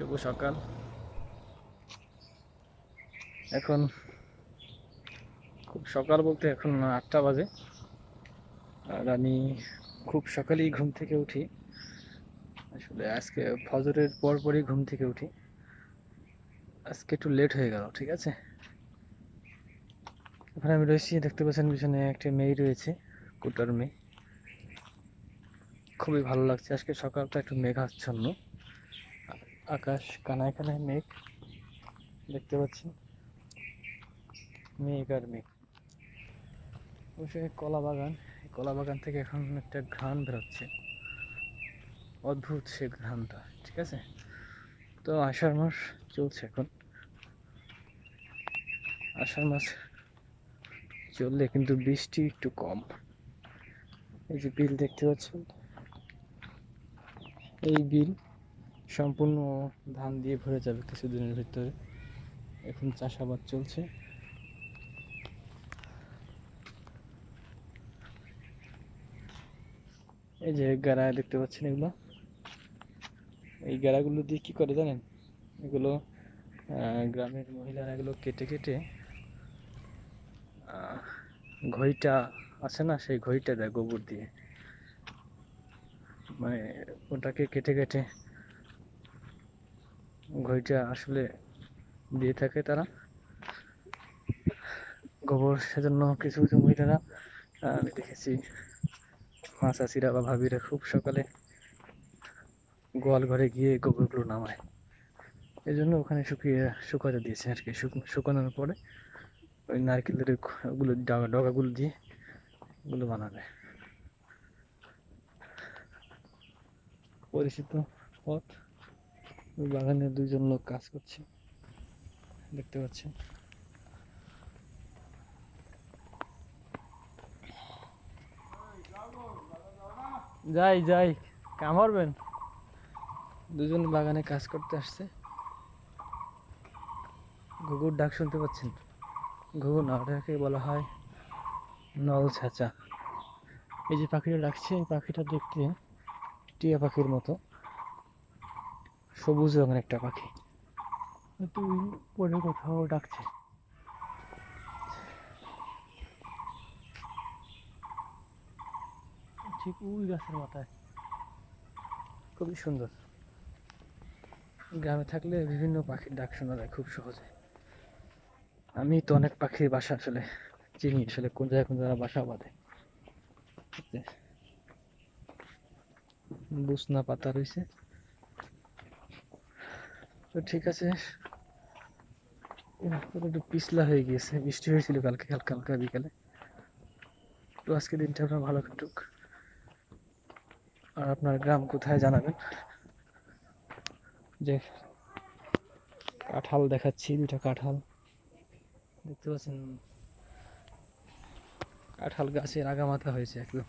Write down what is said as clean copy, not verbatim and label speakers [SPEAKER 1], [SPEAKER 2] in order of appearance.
[SPEAKER 1] শুভ সকাল। এখন খুব সকাল বলতে এখন 8টা বাজে। আর আমি খুব সকালেই ঘুম থেকে উঠি। আসলে আজকে ফজরের পরপরই ঘুম থেকে উঠি। আজকে একটু লেট হয়ে গেল, ঠিক আছে। ওখানে আমি রয়েছি, দেখতে পাচ্ছেন পিছনে একটা মেয়ে রয়েছে, কুটার মেয়ে। খুবই ভালো লাগছে। আজকে সকালটা একটু মেঘাচ্ছন্ন, আকাশ কানায় কানায় মেঘ, দেখতে পাচ্ছি মেঘ আর মেঘ। অবশ্যই কলা বাগান, এই কলা বাগান থেকে এখন একটা ঘ্রাণ বেরোচ্ছে, অদ্ভুত সে ঘ্রাণটা, ঠিক আছে। তো আষাঢ় মাস চলছে এখন। আষাঢ় মাস চললে কিন্তু বৃষ্টি একটু কম। এই যে বিল দেখতে পাচ্ছেন, এই বিল সম্পূর্ণ ধান দিয়ে ভরে যাবে কিছুদিনের ভিতরে। এখন চাষাবাদ চলছে। এই যে গাড়া দেখতে পাচ্ছেন, এগুলো, এই গাড়াগুলো দিয়ে কি করে জানেন? এগুলো গ্রামের মহিলারা এগুলো কেটে কেটে ঘইটা আছে না, সেই ঘইটা দেয় গোবর দিয়ে। মানে ওটাকে কেটে কেটে ঘইটা আসলে দিয়ে থাকে তারা গোবর। সেজন্য কিছু কিছু মহিলারা, আমি দেখেছি, মা চাষিরা বা ভাবিরা খুব সকালে গোয়াল ঘরে গিয়ে গোবরগুলো নামায়। এই জন্য ওখানে শুকাতে দিয়েছে আর কি। শুকানোর পরে ওই নারকেলের ওগুলো ডগাগুলো দিয়ে ওগুলো বানাবে। পরিচিত পথ। ওই বাগানে দুইজন লোক কাজ করছে, দেখতে পাচ্ছেন। যাই যাই, কাম করবেন। দুজন বাগানে কাজ করতে আসছে। ঘুঘুর ডাক শুনতে পাচ্ছেন? ঘুঘু না, ওটাকে বলা হয় নল ছাঁচা। এই যে পাখিটা ডাকছে, এই পাখিটা দেখতে টিয়া পাখির মতো, সবুজ রঙের একটা পাখি। তুই পরে কোথাও ডাকছে। ঠিক ওই গাছের মাথায়, খুবই সুন্দর। গ্রামে থাকলে বিভিন্ন পাখির ডাক শোনা যায় খুব সহজে। আমি তো অনেক পাখির বাসা আসলে চিনি, আসলে কোন জায়গায় কোন জায়গায় বাসা বাঁধে। বুসনা পাতা রয়েছে। তো ঠিক আছে, একটু পিছলা হয়ে গিয়েছে, বৃষ্টি হয়েছিল কালকে হালকা হালকা বিকালে। তো আজকে দিনটা আপনার ভালো কাটুক। আর আপনার গ্রাম কোথায় জানাবেন। যে কাঁঠাল দেখাচ্ছি, 2টা কাঁঠাল দেখতে পাচ্ছেন, কাঁঠাল গাছের আগামাথা হয়েছে একদম।